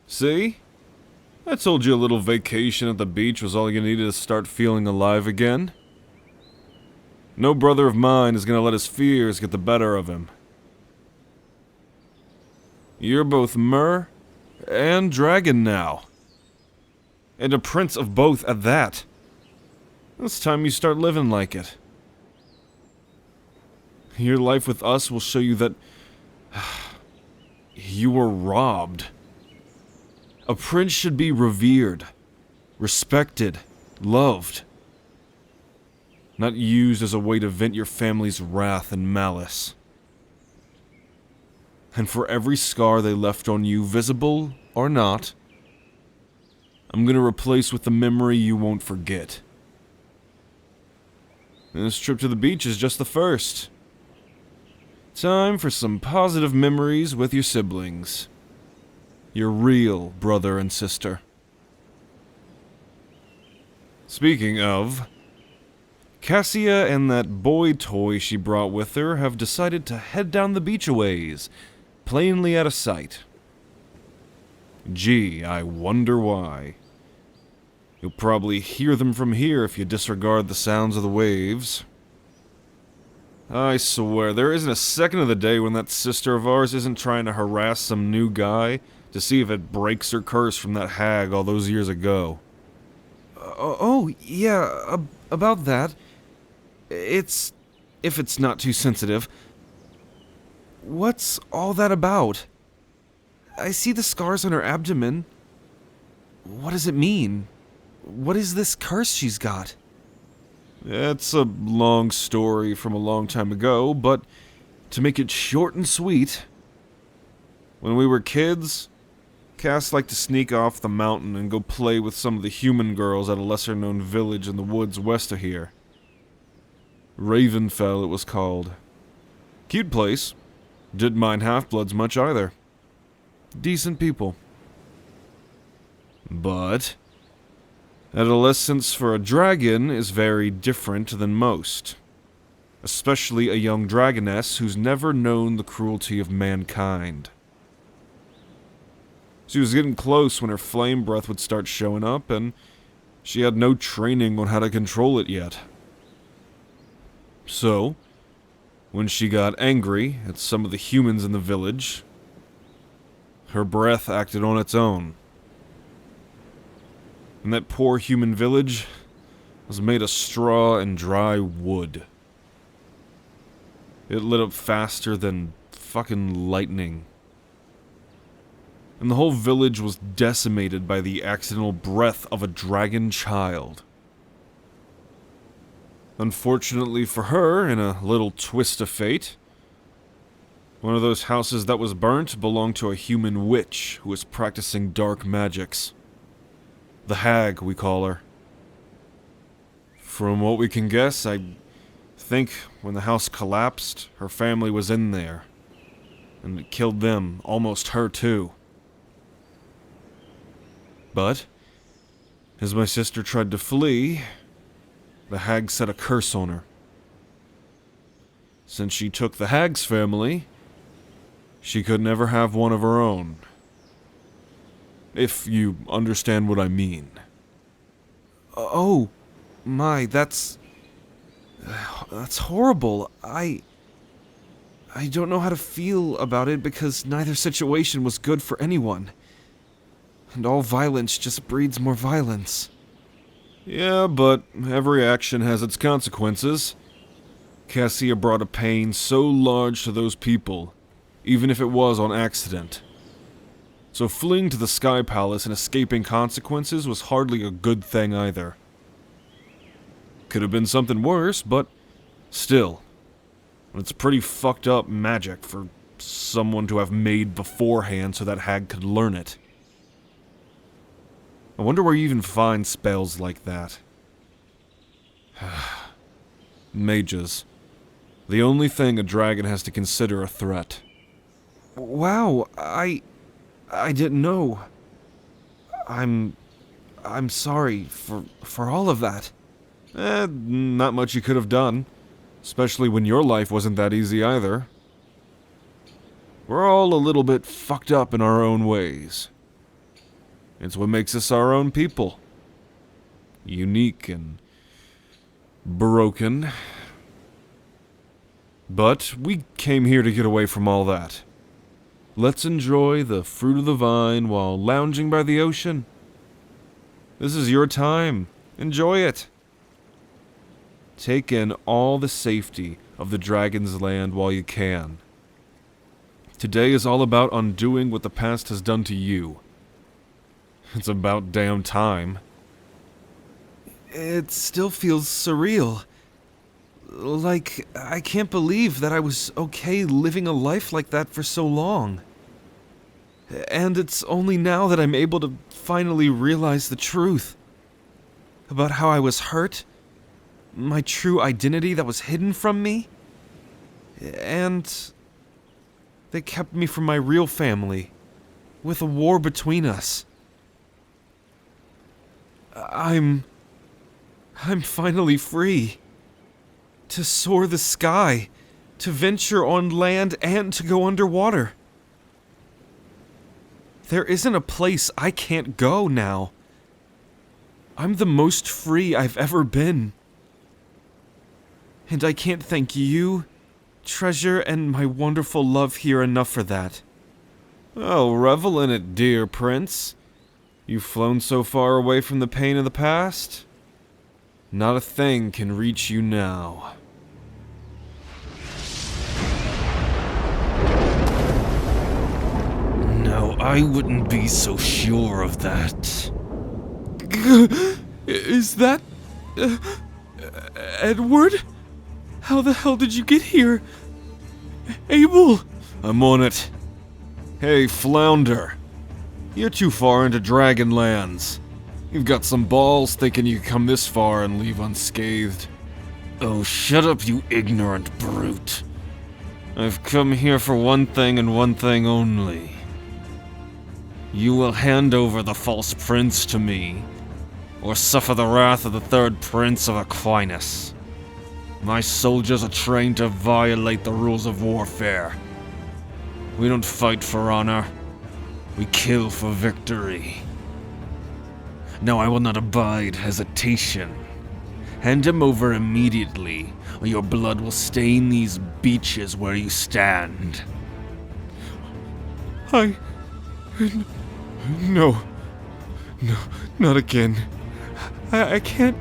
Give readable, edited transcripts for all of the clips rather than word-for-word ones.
See? I told you a little vacation at the beach was all you needed to start feeling alive again. No brother of mine is gonna let his fears get the better of him. You're both Mer and Dragon now. And a prince of both at that. It's time you start living like it. Your life with us will show you that you were robbed. A prince should be revered, respected, loved. Not used as a way to vent your family's wrath and malice. And for every scar they left on you, visible or not, I'm gonna replace with a memory you won't forget. And this trip to the beach is just the first. Time for some positive memories with your siblings. Your real brother and sister. Speaking of, Cassia and that boy toy she brought with her have decided to head down the beach a ways, plainly out of sight. Gee, I wonder why. You'll probably hear them from here if you disregard the sounds of the waves. I swear, there isn't a second of the day when that sister of ours isn't trying to harass some new guy to see if it breaks her curse from that hag all those years ago. Yeah, about that. If it's not too sensitive. What's all that about? I see the scars on her abdomen. What does it mean? What is this curse she's got? It's a long story from a long time ago, but to make it short and sweet, when we were kids, Cass liked to sneak off the mountain and go play with some of the human girls at a lesser-known village in the woods west of here. Ravenfell, it was called. Cute place. Didn't mind Halfbloods much either. Decent people. But adolescence for a dragon is very different than most. Especially a young dragoness who's never known the cruelty of mankind. She was getting close when her flame breath would start showing up, and she had no training on how to control it yet. So, when she got angry at some of the humans in the village, her breath acted on its own. And that poor human village was made of straw and dry wood. It lit up faster than fucking lightning. And the whole village was decimated by the accidental breath of a dragon child. Unfortunately for her, in a little twist of fate, one of those houses that was burnt belonged to a human witch who was practicing dark magics. The hag, we call her. From what we can guess, I think when the house collapsed, her family was in there. And it killed them, almost her too. But, as my sister tried to flee, the hag set a curse on her. Since she took the hag's family, she could never have one of her own. If you understand what I mean. Oh, my, that's horrible. I don't know how to feel about it because neither situation was good for anyone. And all violence just breeds more violence. Yeah, but every action has its consequences. Cassia brought a pain so large to those people, even if it was on accident. So fleeing to the Sky Palace and escaping consequences was hardly a good thing either. Could have been something worse, but still. It's pretty fucked up magic for someone to have made beforehand so that hag could learn it. I wonder where you even find spells like that. Mages. The only thing a dragon has to consider a threat. Wow, I didn't know. I'm sorry for all of that. Not much you could have done. Especially when your life wasn't that easy either. We're all a little bit fucked up in our own ways. It's what makes us our own people. Unique and broken. But we came here to get away from all that. Let's enjoy the fruit of the vine while lounging by the ocean. This is your time. Enjoy it. Take in all the safety of the Dragon's Land while you can. Today is all about undoing what the past has done to you. It's about damn time. It still feels surreal. Like, I can't believe that I was okay living a life like that for so long. And it's only now that I'm able to finally realize the truth. About how I was hurt, my true identity that was hidden from me, and they kept me from my real family, with a war between us. I'm finally free. To soar the sky, to venture on land, and to go underwater. There isn't a place I can't go now. I'm the most free I've ever been. And I can't thank you, Treasure, and my wonderful love here enough for that. Oh, revel in it, dear prince. You've flown so far away from the pain of the past. Not a thing can reach you now. No, I wouldn't be so sure of that. Is that... Edward? How the hell did you get here? Abul! I'm on it. Hey, Flounder. You're too far into Dragonlands. You've got some balls thinking you can come this far and leave unscathed. Oh, shut up, you ignorant brute. I've come here for one thing and one thing only. You will hand over the false prince to me, or suffer the wrath of the third prince of Aquinas. My soldiers are trained to violate the rules of warfare. We don't fight for honor. We kill for victory. Now I will not abide hesitation. Hand him over immediately, or your blood will stain these beaches where you stand. No, not again. I can't.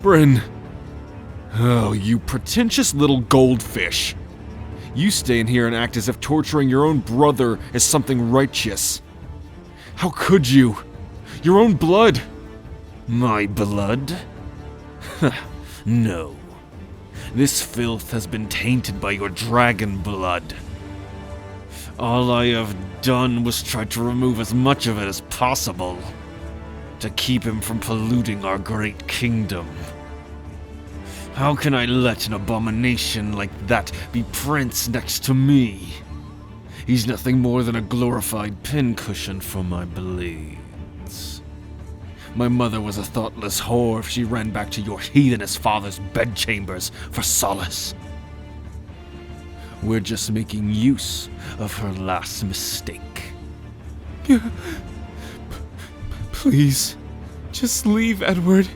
Bren. Oh, you pretentious little goldfish. You stay in here and act as if torturing your own brother is something righteous. How could you? Your own blood. My blood? No. This filth has been tainted by your dragon blood. All I have done was try to remove as much of it as possible, to keep him from polluting our great kingdom. How can I let an abomination like that be prince next to me? He's nothing more than a glorified pincushion for my blades. My mother was a thoughtless whore if she ran back to your heathenist father's bedchambers for solace. We're just making use of her last mistake. Please, just leave, Edward.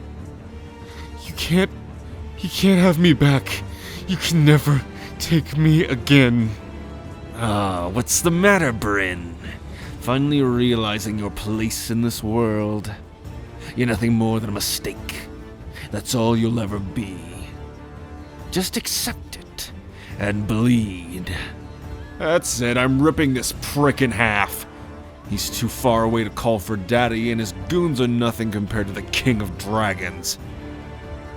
You can't have me back. You can never take me again. What's the matter, Bren? Finally realizing your place in this world. You're nothing more than a mistake. That's all you'll ever be. Just accept it and bleed. That's it, I'm ripping this prick in half. He's too far away to call for daddy, and his goons are nothing compared to the king of dragons.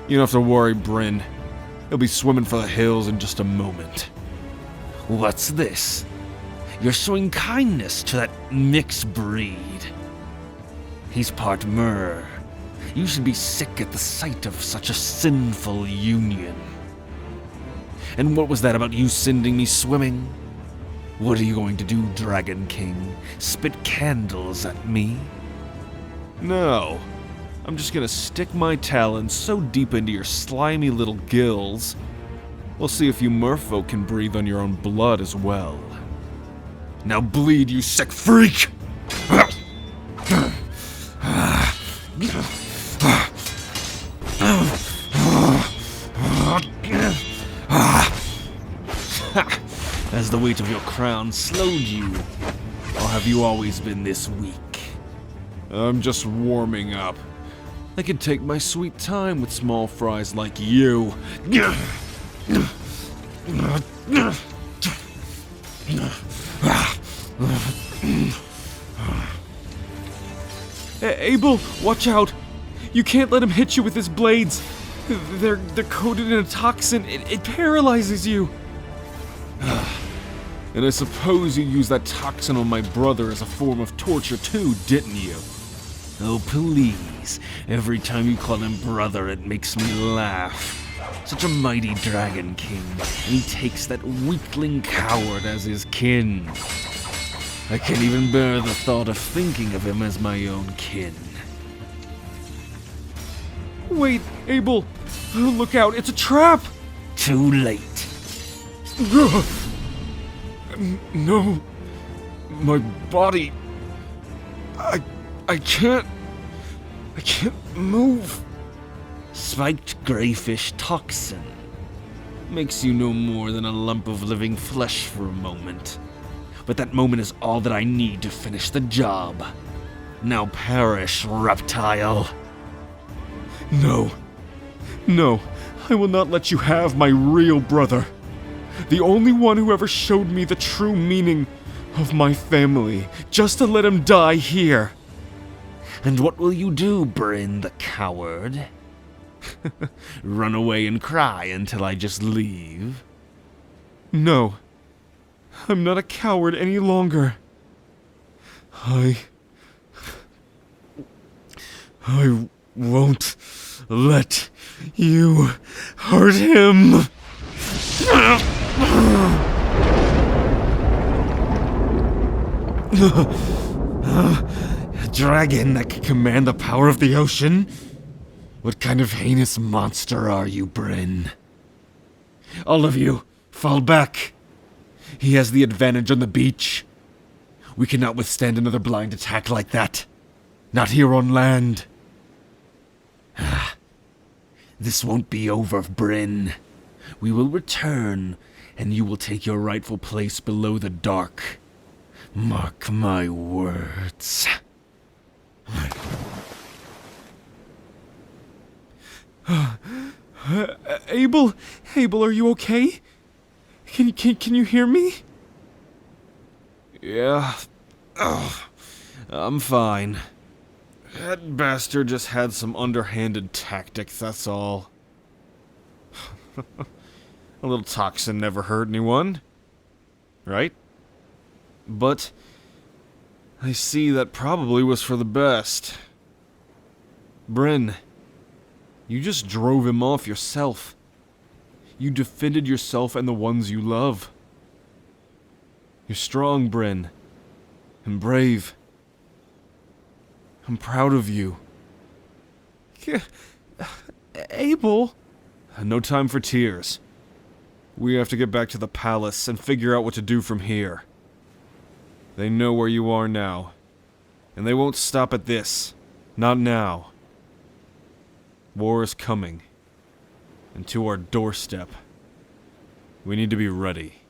You don't have to worry, Bren. He'll be swimming for the hills in just a moment. What's this? You're showing kindness to that mixed breed. He's part mer. You should be sick at the sight of such a sinful union. And what was that about you sending me swimming? What are you going to do, Dragon King? Spit candles at me? No. I'm just gonna stick my talons so deep into your slimy little gills We'll see if you merfolk can breathe on your own blood as well. Now bleed, you sick freak! Has the weight of your crown slowed you? Or have you always been this weak? I'm just warming up. I can take my sweet time with small fries like you. Abul, watch out! You can't let him hit you with his blades. They're coated in a toxin. It paralyzes you. And I suppose you used that toxin on my brother as a form of torture too, didn't you? Oh, please. Every time you call him brother, it makes me laugh. Such a mighty dragon king, and he takes that weakling coward as his kin. I can't even bear the thought of thinking of him as my own kin. Wait, Abul! Look out, it's a trap! Too late. No. My body... I can't move. Spiked greyfish toxin. Makes you no more than a lump of living flesh for a moment. But that moment is all that I need to finish the job. Now perish, reptile. No. No, I will not let you have my real brother. The only one who ever showed me the true meaning of my family, just to let him die here. And what will you do, Bren the coward? Run away and cry until I just leave? No. I'm not a coward any longer. I won't let you hurt him. A dragon that can command the power of the ocean? What kind of heinous monster are you, Bren? All of you, fall back. He has the advantage on the beach. We cannot withstand another blind attack like that. Not here on land. This won't be over, Bren. We will return, and you will take your rightful place below the dark. Mark my words. Abul, are you okay? Can you hear me? Yeah. I'm fine. That bastard just had some underhanded tactics, that's all. A little toxin never hurt anyone. Right? But I see that probably was for the best. Bren, you just drove him off yourself. You defended yourself and the ones you love. You're strong, Bren. And brave. I'm proud of you. Abul? No time for tears. We have to get back to the palace and figure out what to do from here. They know where you are now. And they won't stop at this. Not now. War is coming. And to our doorstep. We need to be ready.